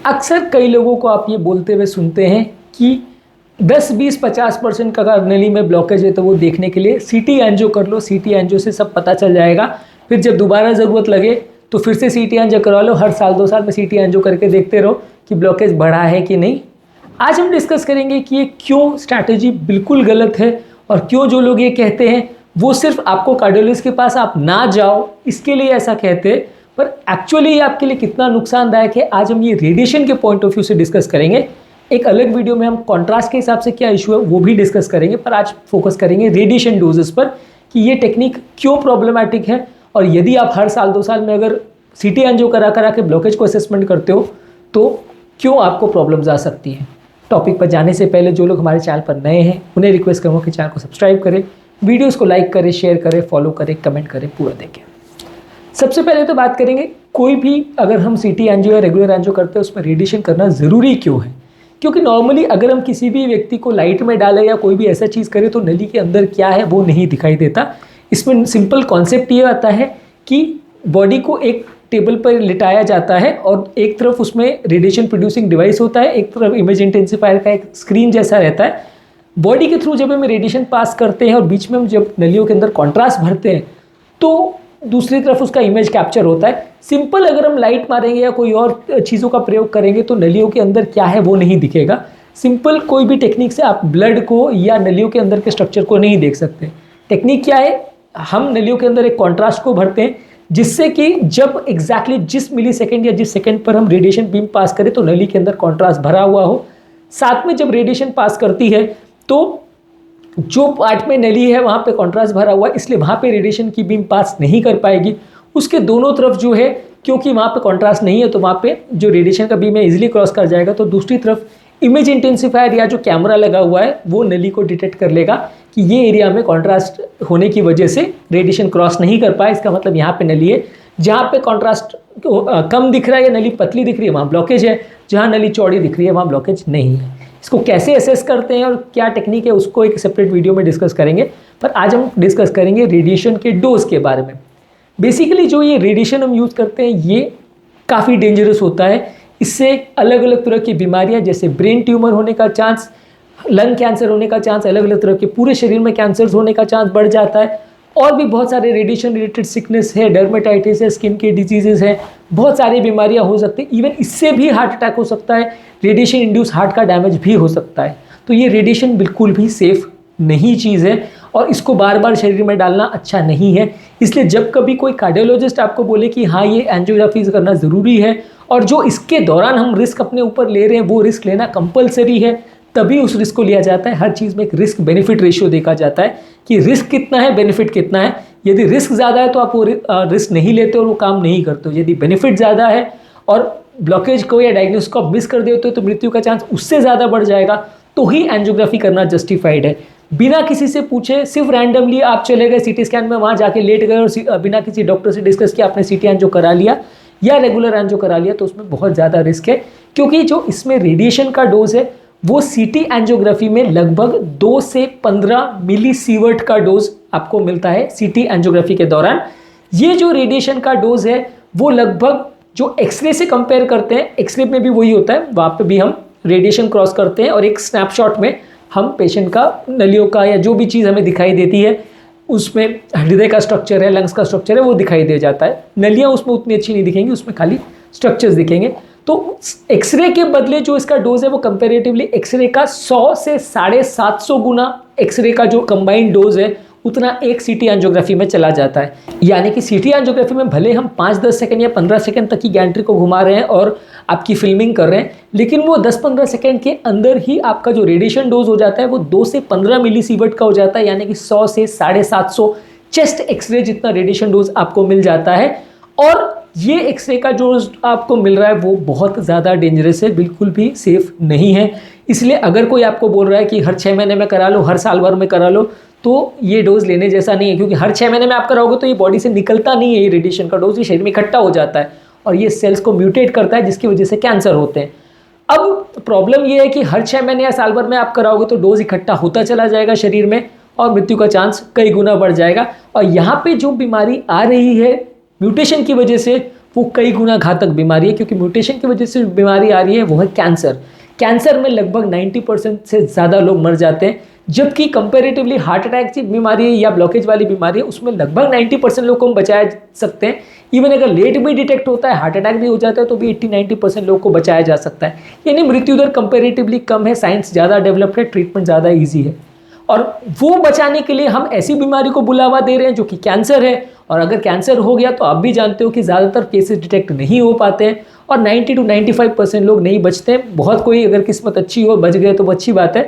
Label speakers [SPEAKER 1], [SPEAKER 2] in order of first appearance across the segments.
[SPEAKER 1] अक्सर कई लोगों को आप ये बोलते हुए सुनते हैं कि 10-20-50% का अगर नली में ब्लॉकेज है तो वो देखने के लिए सीटी एंजियो कर लो, सीटी एंजियो से सब पता चल जाएगा। फिर जब दोबारा ज़रूरत लगे तो फिर से सीटी एंजियो करवा लो, हर साल 2 साल में सीटी एंजियो करके देखते रहो कि ब्लॉकेज बढ़ा है कि नहीं। आज हम डिस्कस करेंगे कि ये क्यों स्ट्रैटेजी बिल्कुल गलत है और क्यों जो लोग ये कहते हैं वो सिर्फ आपको कार्डियोलॉजिस्ट के पास आप ना जाओ इसके लिए ऐसा कहते हैं, पर एक्चुअली ये आपके लिए कितना नुकसानदायक है। आज हम ये रेडिएशन के पॉइंट ऑफ व्यू से डिस्कस करेंगे। एक अलग वीडियो में हम कॉन्ट्रास्ट के हिसाब से क्या इशू है वो भी डिस्कस करेंगे, पर आज फोकस करेंगे रेडिएशन डोजेस पर कि ये टेक्निक क्यों प्रॉब्लमैटिक है और यदि आप हर साल 2 साल में अगर सीटी एंजियो करा के ब्लॉकेज को असेसमेंट करते हो तो क्यों आपको प्रॉब्लम्स आ सकती हैं। टॉपिक पर जाने से पहले जो लोग हमारे चैनल पर नए हैं उन्हें रिक्वेस्ट करूँगा कि चैनल को सब्सक्राइब करें, वीडियोस को लाइक करें, शेयर करें, फॉलो करें, कमेंट करें, पूरा देखें। सबसे पहले तो बात करेंगे कोई भी अगर हम सीटी एंजियो या रेगुलर एंजियो करते हैं उसमें रेडिएशन करना ज़रूरी क्यों है। क्योंकि नॉर्मली अगर हम किसी भी व्यक्ति को लाइट में डालें या कोई भी ऐसा चीज़ करें तो नली के अंदर क्या है वो नहीं दिखाई देता। इसमें सिंपल कॉन्सेप्ट ये आता है कि बॉडी को एक टेबल पर लिटाया जाता है और एक तरफ उसमें रेडिएशन प्रोड्यूसिंग डिवाइस होता है, एक तरफ इमेज इंटेंसिफायर का एक स्क्रीन जैसा रहता है। बॉडी के थ्रू जब हम रेडिएशन पास करते हैं और बीच में हम जब नलियों के अंदर कॉन्ट्रास्ट भरते हैं तो दूसरी तरफ उसका इमेज कैप्चर होता है। सिंपल अगर हम लाइट मारेंगे या कोई और चीज़ों का प्रयोग करेंगे तो नलियों के अंदर क्या है वो नहीं दिखेगा। सिंपल कोई भी टेक्निक से आप ब्लड को या नलियों के अंदर के स्ट्रक्चर को नहीं देख सकते। टेक्निक क्या है, हम नलियों के अंदर एक कॉन्ट्रास्ट को भरते हैं जिससे कि जब एग्जैक्टली जिस मिली सेकेंड या जिस सेकेंड पर हम रेडिएशन बीम पास करें तो नली के अंदर कॉन्ट्रास्ट भरा हुआ हो। साथ में जब रेडिएशन पास करती है तो जो पार्ट में नली है वहाँ पे कॉन्ट्रास्ट भरा हुआ है, इसलिए वहाँ पे रेडिएशन की बीम पास नहीं कर पाएगी। उसके दोनों तरफ जो है क्योंकि वहाँ पे कॉन्ट्रास्ट नहीं है तो वहाँ पे जो रेडिएशन का बीम है इजीली क्रॉस कर जाएगा। तो दूसरी तरफ इमेज इंटेंसिफायर या जो कैमरा लगा हुआ है वो नली को डिटेक्ट कर लेगा कि ये एरिया में कॉन्ट्रास्ट होने की वजह से रेडिएशन क्रॉस नहीं कर पाए। इसका मतलब यहाँ पे नली है, जहाँ पे कॉन्ट्रास्ट कम दिख रहा है या नली पतली दिख रही है वहाँ ब्लॉकेज है, जहाँ नली चौड़ी दिख रही है वहाँ ब्लॉकेज नहीं है। इसको कैसे असेस करते हैं और क्या टेक्निक है उसको एक सेपरेट वीडियो में डिस्कस करेंगे, पर आज हम डिस्कस करेंगे रेडिएशन के डोज के बारे में। बेसिकली जो ये रेडिएशन हम यूज़ करते हैं ये काफ़ी डेंजरस होता है। इससे अलग अलग तरह की बीमारियां जैसे ब्रेन ट्यूमर होने का चांस, लंग कैंसर होने का चांस, अलग अलग तरह के पूरे शरीर में कैंसर होने का चांस बढ़ जाता है। और भी बहुत सारे रेडिएशन रिलेटेड सिकनेस है, डर्मेटाइटिस है, स्किन के डिजीजेज हैं, बहुत सारी बीमारियां हो सकती हैं। इवन इससे भी हार्ट अटैक हो सकता है, रेडिएशन इंड्यूस हार्ट का डैमेज भी हो सकता है। तो ये रेडिएशन बिल्कुल भी सेफ नहीं चीज़ है और इसको बार बार शरीर में डालना अच्छा नहीं है। इसलिए जब कभी कोई कार्डियोलॉजिस्ट आपको बोले कि हाँ ये एंजियोग्राफी करना ज़रूरी है और जो इसके दौरान हम रिस्क अपने ऊपर ले रहे हैं वो रिस्क लेना कंपलसरी है, तभी उस रिस्क को लिया जाता है। हर चीज़ में एक रिस्क बेनिफिट रेशियो देखा जाता है कि रिस्क कितना है, बेनिफिट कितना है। यदि रिस्क ज़्यादा है तो आप वो रिस्क नहीं लेते और वो काम नहीं करते हो। यदि बेनिफिट ज़्यादा है और ब्लॉकेज को या डायग्नोसिस को आप मिस कर देते हो तो मृत्यु का चांस उससे ज़्यादा बढ़ जाएगा, तो ही एंजियोग्राफी करना जस्टिफाइड है। बिना किसी से पूछे सिर्फ रैंडमली आप चले गए सीटी स्कैन में, वहाँ जाके लेट गए और बिना किसी डॉक्टर से डिस्कस किया आपने सीटी एंजियो करा लिया या रेगुलर एंजियो करा लिया, तो उसमें बहुत ज़्यादा रिस्क है। क्योंकि जो इसमें रेडिएशन का डोज है वो सीटी एंजियोग्राफी में लगभग 2 से 15 मिली सीवर्ट का डोज आपको मिलता है सीटी एंजियोग्राफी के दौरान। ये जो रेडिएशन का डोज है वो लगभग जो एक्सरे से कंपेयर करते हैं, एक्सरे में भी वही होता है, वहाँ पे भी हम रेडिएशन क्रॉस करते हैं और एक स्नैपशॉट में हम पेशेंट का नलियों का या जो भी चीज़ हमें दिखाई देती है उसमें हृदय का स्ट्रक्चर है, लंग्स का स्ट्रक्चर है, वो दिखाई दे जाता है। नलियाँ उसमें उतनी अच्छी नहीं दिखेंगी, उसमें खाली स्ट्रक्चर्स दिखेंगे। तो एक्सरे के बदले जो इसका डोज है वो कंपेरेटिवली एक्सरे का 100 से 750 गुना एक्सरे का जो कंबाइंड डोज है उतना एक सीटी एंजियोग्राफी में चला जाता है। यानी कि सीटी एंजियोग्राफी में भले हम 5-10 सेकंड या 15 सेकंड तक की गैंट्री को घुमा रहे हैं और आपकी फिल्मिंग कर रहे हैं, लेकिन वो 10-15 सेकंड के अंदर ही आपका जो रेडिएशन डोज हो जाता है वो 2 से 15 मिलीसीवर्ट का हो जाता है। यानी कि 100 से 750 चेस्ट एक्सरे जितना रेडिएशन डोज आपको मिल जाता है। और ये एक्सरे का जो आपको मिल रहा है वो बहुत ज़्यादा डेंजरस है, बिल्कुल भी सेफ नहीं है। इसलिए अगर कोई आपको बोल रहा है कि हर 6 महीने में करा लो, हर साल भर में करा लो, तो ये डोज लेने जैसा नहीं है। क्योंकि हर 6 महीने में आप कराओगे तो ये बॉडी से निकलता नहीं है, ये रेडिएशन का डोज ये शरीर में इकट्ठा हो जाता है और ये सेल्स को म्यूटेट करता है जिसकी वजह से कैंसर होते हैं। अब प्रॉब्लम ये है कि हर 6 महीने या साल भर में आप कराओगे तो डोज इकट्ठा होता चला जाएगा शरीर में और मृत्यु का चांस कई गुना बढ़ जाएगा। और यहाँ पे जो बीमारी आ रही है म्यूटेशन की वजह से वो कई गुना घातक बीमारी है, क्योंकि म्यूटेशन की वजह से जो बीमारी आ रही है वो है कैंसर। कैंसर में लगभग 90% से ज़्यादा लोग मर जाते हैं, जबकि कंपैरेटिवली हार्ट अटैक की बीमारी या ब्लॉकेज वाली बीमारी है उसमें लगभग 90% लोग को हम बचाया सकते हैं। इवन अगर लेट भी डिटेक्ट होता है, हार्ट अटैक भी हो जाता है, तो भी 80-90% लोग को बचाया जा सकता है। यानी मृत्यु दर कंपैरेटिवली कम है, साइंस ज़्यादा डेवलप्ड है, ट्रीटमेंट ज़्यादा ईजी है। और वो बचाने के लिए हम ऐसी बीमारी को बुलावा दे रहे हैं जो कि कैंसर है। और अगर कैंसर हो गया तो आप भी जानते हो कि ज़्यादातर केसेस डिटेक्ट नहीं हो पाते हैं और 90-95% लोग नहीं बचते हैं। बहुत कोई अगर किस्मत अच्छी हो बच गए तो वो अच्छी बात है,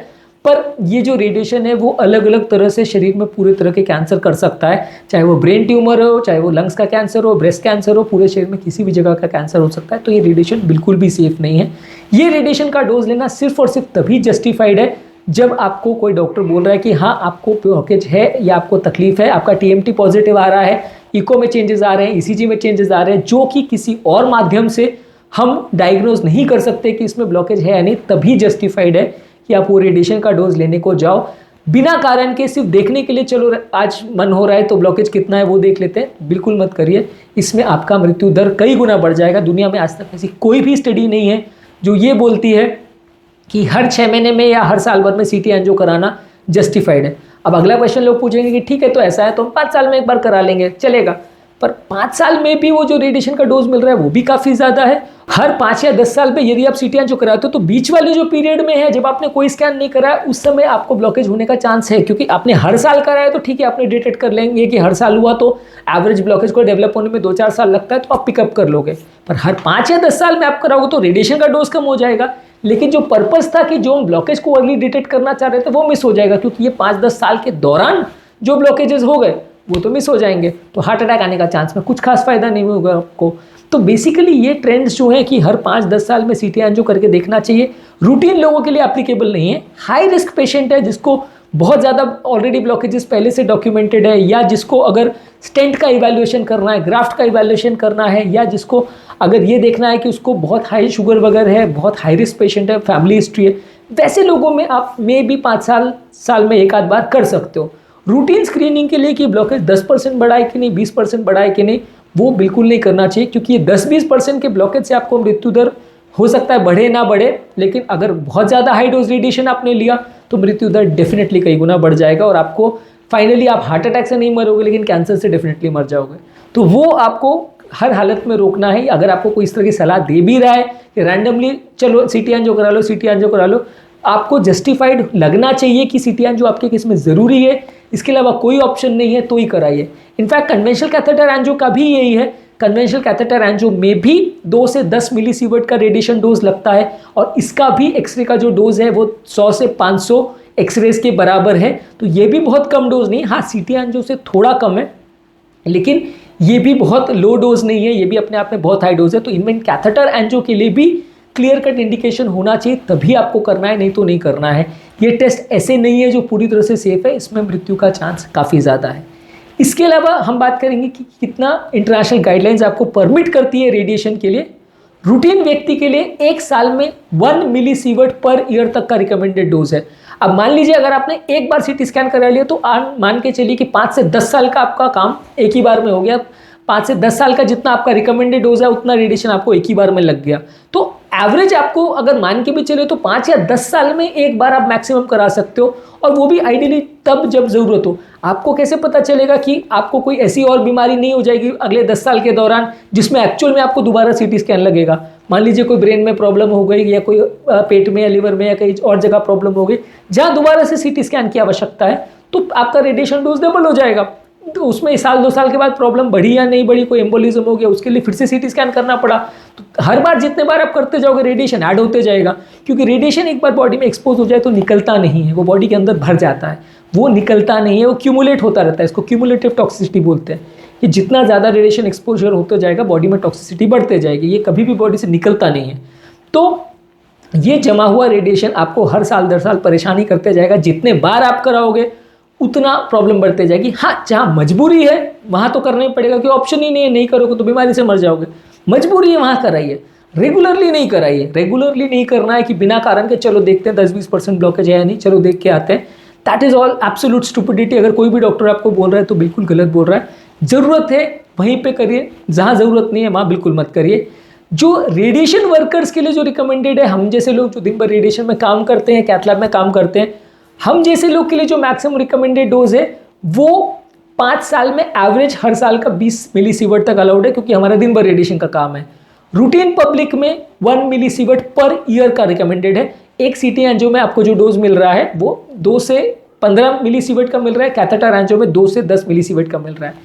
[SPEAKER 1] पर ये जो रेडिएशन है वो अलग अलग तरह से शरीर में पूरे तरह के कैंसर कर सकता है, चाहे वो ब्रेन ट्यूमर हो, चाहे वो लंग्स का कैंसर हो, ब्रेस्ट कैंसर हो, पूरे शरीर में किसी भी जगह का कैंसर हो सकता है। तो ये रेडिएशन बिल्कुल भी सेफ नहीं है। ये रेडिएशन का डोज लेना सिर्फ और सिर्फ तभी जस्टिफाइड है जब आपको कोई डॉक्टर बोल रहा है कि हाँ आपको ब्लॉकेज है या आपको तकलीफ है, आपका TMT पॉजिटिव आ रहा है, इको में चेंजेस आ रहे हैं, ECG में चेंजेस आ रहे हैं, जो कि किसी और माध्यम से हम डायग्नोज नहीं कर सकते कि इसमें ब्लॉकेज है या नहीं, तभी जस्टिफाइड है कि आप वो रेडिएशन का डोज लेने को जाओ। बिना कारण के सिर्फ देखने के लिए चलो आज मन हो रहा है तो ब्लॉकेज कितना है वो देख लेते हैं, बिल्कुल मत करिए। इसमें आपका मृत्यु दर कई गुना बढ़ जाएगा। दुनिया में आज तक ऐसी कोई भी स्टडी नहीं है जो ये बोलती है कि हर 6 महीने में या हर साल भर में CT एंजियो कराना जस्टिफाइड है। अब अगला क्वेश्चन लोग पूछेंगे कि ठीक है तो ऐसा है तो हम 5 साल में एक बार करा लेंगे, चलेगा। पर 5 साल में भी वो जो रेडिएशन का डोज मिल रहा है वो भी काफ़ी ज़्यादा है। हर 5 या 10 साल पे यदि आप CT एंजियो कराते हो तो बीच वाले जो पीरियड में है जब आपने कोई स्कैन नहीं कराया उस समय आपको ब्लॉकेज होने का चांस है, क्योंकि आपने हर साल कराया तो ठीक है आपने डिटेक्ट कर लेंगे कि हर साल हुआ तो एवरेज ब्लॉकेज को डेवलप होने में 2-4 साल लगता है तो आप पिकअप कर लोगे। पर हर 5 या 10 साल में आप कराओगे तो रेडिएशन का डोज कम हो जाएगा, लेकिन जो पर्पस था कि जो हम ब्लॉकेज को अर्ली डिटेक्ट करना चाह रहे थे वो मिस हो जाएगा, क्योंकि ये 5-10 साल के दौरान जो ब्लॉकेजेस हो गए वो तो मिस हो जाएंगे, तो हार्ट अटैक आने का चांस में कुछ खास फायदा नहीं होगा आपको। तो बेसिकली ये ट्रेंड्स जो है कि हर 5-10 साल में CT एंजियो करके देखना चाहिए, रूटीन लोगों के लिए एप्लीकेबल नहीं है। हाई रिस्क पेशेंट है जिसको बहुत ज़्यादा ऑलरेडी ब्लॉकेजेस पहले से डॉक्यूमेंटेड है, या जिसको अगर स्टेंट का इवैल्यूएशन करना है, ग्राफ्ट का इवैल्यूएशन करना है, या जिसको अगर ये देखना है कि उसको बहुत हाई शुगर वगैरह है, बहुत हाई रिस्क पेशेंट है, फैमिली हिस्ट्री है, वैसे लोगों में आप मे भी 5 साल में एक आध बार कर सकते हो। रूटीन स्क्रीनिंग के लिए कि ब्लॉकेज 10% बढ़ा है कि नहीं, 20% बढ़ा है कि नहीं, वो बिल्कुल नहीं करना चाहिए, क्योंकि ये 10-20% के ब्लॉकेज से आपको मृत्यु दर हो सकता है बढ़े ना बढ़े, लेकिन अगर बहुत ज़्यादा हाई डोज रेडिएशन आपने लिया तो मृत्यु दर डेफिनेटली कई गुना बढ़ जाएगा और आपको फाइनली आप हार्ट अटैक से नहीं मरोगे लेकिन कैंसर से डेफिनेटली मर जाओगे। तो वो आपको हर हालत में रोकना है। अगर आपको कोई इस तरह की सलाह दे भी रहा है कि रैंडमली चलो CT एंजियो करा लो, CT एंजियो करा लो, आपको जस्टिफाइड लगना चाहिए कि CT एंजियो आपके केस में ज़रूरी है, इसके अलावा कोई ऑप्शन नहीं है तो ही कराइए। इनफैक्ट कन्वेंशनल कैथेटर एंजियो का भी यही है। कन्वेंशनल कैथेटर एंजियो में भी 2 से 10 मिलीसीवर्ट का रेडिएशन डोज लगता है और इसका भी एक्सरे का जो डोज है वो 100 से 500 एक्सरेज के बराबर है। तो ये भी बहुत कम डोज नहीं, हाँ CT एंजियो से थोड़ा कम है, लेकिन ये भी बहुत लो डोज नहीं है, ये भी अपने आप में बहुत हाई डोज है। तो इनमें कैथेटर एंजियो के लिए भी क्लियर कट इंडिकेशन होना चाहिए, तभी आपको करना है, नहीं तो नहीं करना है। ये टेस्ट ऐसे नहीं है जो पूरी तरह से सेफ है, इसमें मृत्यु का चांस काफ़ी ज़्यादा है। इसके अलावा हम बात करेंगे कि कितना इंटरनेशनल गाइडलाइंस आपको परमिट करती है रेडिएशन के लिए। रूटीन व्यक्ति के लिए 1 साल में 1 मिलीसीवर्ट पर ईयर तक का रिकमेंडेड डोज है। अब मान लीजिए अगर आपने एक बार CT स्कैन करा लिया तो मान के चलिए कि 5 से 10 साल का आपका काम एक ही बार में हो गया। 5 से 10 साल का जितना आपका रिकमेंडेड डोज है उतना रेडिएशन आपको एक ही बार में लग गया। तो एवरेज आपको अगर मान के भी चले तो 5 या 10 साल में एक बार आप मैक्सिमम करा सकते हो, और वो भी आइडियली तब जब ज़रूरत हो। आपको कैसे पता चलेगा कि आपको कोई ऐसी और बीमारी नहीं हो जाएगी अगले 10 साल के दौरान जिसमें एक्चुअल में आपको दोबारा CT स्कैन लगेगा। मान लीजिए कोई ब्रेन में प्रॉब्लम हो गई या कोई पेट में या लिवर में या कहीं और जगह प्रॉब्लम हो गई जहाँ दोबारा से CT स्कैन की आवश्यकता है, तो आपका रेडिएशन डोज डबल हो जाएगा। तो उसमें 1-2 साल के बाद प्रॉब्लम बढ़ी या नहीं बढ़ी, कोई एम्बोलिज्म हो गया, उसके लिए फिर से CT स्कैन करना पड़ा, तो हर बार जितने बार आप करते जाओगे रेडिएशन ऐड होते जाएगा, क्योंकि रेडिएशन एक बार बॉडी में एक्सपोज हो जाए तो निकलता नहीं है, वो बॉडी के अंदर भर जाता है, वो निकलता नहीं है, वो क्यूमुलेट होता रहता है। इसको क्यूमुलेटिव टॉक्सिसिटी बोलते हैं कि जितना ज़्यादा रेडिएशन एक्सपोजर होते जाएगा बॉडी में टॉक्सिसिटी बढ़ते जाएगी, ये कभी भी बॉडी से निकलता नहीं है। तो ये जमा हुआ रेडिएशन आपको हर साल दर साल परेशानी करते जाएगा, जितने बार आप कराओगे उतना प्रॉब्लम बढ़ते जाएगी। हाँ, जहाँ मजबूरी है वहाँ तो करना ही पड़ेगा, क्योंकि ऑप्शन ही नहीं है, नहीं करोगे तो बीमारी से मर जाओगे। मजबूरी है वहाँ कराइए, रेगुलरली नहीं कराइए। रेगुलरली नहीं करना है कि बिना कारण के चलो देखते हैं 10-20% ब्लॉकेज है या नहीं, चलो देख के आते हैं। That is all absolute stupidity. अगर कोई भी डॉक्टर आपको बोल रहा है तो बिल्कुल गलत बोल रहा है। ज़रूरत है वहीं पे करिए, जहाँ ज़रूरत नहीं है वहाँ बिल्कुल मत करिए। जो रेडिएशन वर्कर्स के लिए जो रिकमेंडेड है, हम जैसे लोग जो दिन भर रेडिएशन में काम करते हैं, कैथ लैब में काम करते हैं, हम जैसे लोग के लिए जो मैक्सिमम रिकमेंडेड डोज है वो 5 साल में एवरेज हर साल का 20 मिलीसीवर्ट तक अलाउड है, क्योंकि हमारा दिन भर रेडिएशन का काम है। रूटीन पब्लिक में 1 मिलीसीवर्ट पर ईयर का रिकमेंडेड है। एक सीटी एंजियो में आपको जो डोज मिल रहा है वो 2 से 15 मिलीसीवर्ट का मिल रहा है, कैथेटर एंजियो में 2 से 10 मिलीसीवर्ट का मिल रहा है।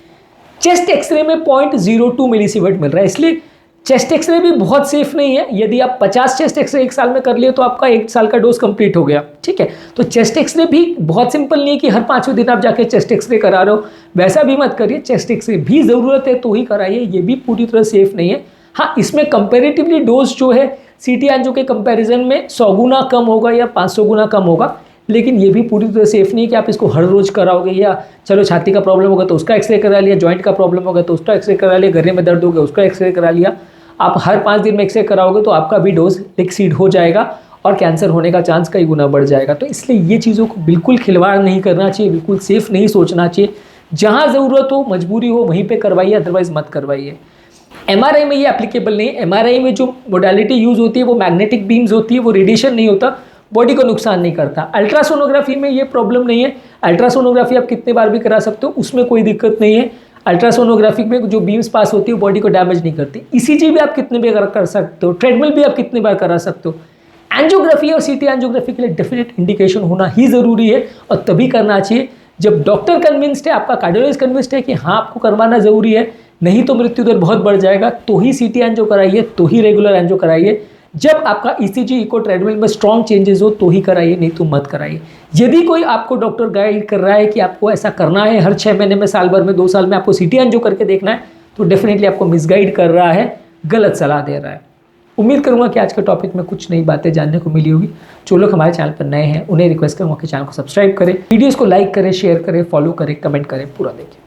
[SPEAKER 1] चेस्ट एक्सरे में 0.02 मिलीसीवर्ट मिल रहा है। इसलिए चेस्ट एक्सरे भी बहुत सेफ नहीं है। यदि आप 50 चेस्ट एक्सरे एक साल में कर लिए तो आपका 1 साल का डोज कंप्लीट हो गया, ठीक है। तो चेस्ट एक्सरे भी बहुत सिंपल नहीं है कि हर 5वें दिन आप जाके चेस्ट एक्सरे करा रहे हो, वैसा भी मत करिए। चेस्ट एक्सरे भी ज़रूरत है तो ही कराइए, ये भी पूरी तरह सेफ नहीं है। हाँ, इसमें कंपेरेटिवली डोज जो है सीटी एंजियो के कंपैरिजन में 100 गुना कम होगा या 500 गुना कम होगा, लेकिन ये भी पूरी तरह सेफ नहीं है कि आप इसको हर रोज़ कराओगे। या चलो छाती का प्रॉब्लम होगा तो उसका एक्सरे करा लिया, जॉइंट का प्रॉब्लम होगा तो उसका एक्सरे करा लिया, गले में दर्द हो गया उसका एक्सरे करा लिया। आप हर 5 दिन में एक्सरे कराओगे तो आपका भी डोज एक्सीड हो जाएगा और कैंसर होने का चांस कई गुना बढ़ जाएगा। तो इसलिए ये चीज़ों को बिल्कुल खिलवाड़ नहीं करना चाहिए, बिल्कुल सेफ नहीं सोचना चाहिए। जहाँ ज़रूरत हो, मजबूरी हो, वहीं पे करवाइए, अदरवाइज मत करवाइए। एमआरआई में ये एप्लीकेबल नहीं है। एमआरआई में जो मोडालिटी यूज़ होती है वो मैग्नेटिक बीम्स होती है, वो रेडिएशन नहीं होता, बॉडी को नुकसान नहीं करता। अल्ट्रासोनोग्राफी में ये प्रॉब्लम नहीं है। अल्ट्रासोनोग्राफी आप कितने बार भी करा सकते हो, उसमें कोई दिक्कत नहीं है। अल्ट्रासोनोग्राफी में जो बीम्स पास होती है वो बॉडी को डैमेज नहीं करती। ईसीजी भी आप कितने बार कर सकते हो, ट्रेडमिल भी आप कितने बार करा सकते हो। एंजियोग्राफी और सीटी एंजियोग्राफी के लिए डेफिनेट इंडिकेशन होना ही ज़रूरी है, और तभी करना चाहिए जब डॉक्टर कन्विंस्ड है, आपका कार्डियोलॉजिस्ट कन्विंस्ड है कि हाँ आपको करवाना ज़रूरी है, नहीं तो मृत्यु दर बहुत बढ़ जाएगा। तो ही सीटी एंजियो कराइए, तो ही रेगुलर एंजियो कराइए। जब आपका ईसीजी इको ट्रेडमिल में स्ट्रॉन्ग चेंजेस हो तो ही कराइए, नहीं तो मत कराइए। यदि कोई आपको डॉक्टर गाइड कर रहा है कि आपको ऐसा करना है, हर 6 महीने में, साल भर में, 2 साल में आपको सीटी एंजियो करके देखना है, तो डेफिनेटली आपको मिसगाइड कर रहा है, गलत सलाह दे रहा है। उम्मीद करूंगा कि आज के टॉपिक में कुछ नई बातें जानने को मिली होगी। जो लोग हमारे चैनल पर नए हैं उन्हें रिक्वेस्ट करूँगा कि चैनल को सब्सक्राइब करें, वीडियोज़ को लाइक करें, शेयर करें, फॉलो करें, कमेंट करें, पूरा देखें।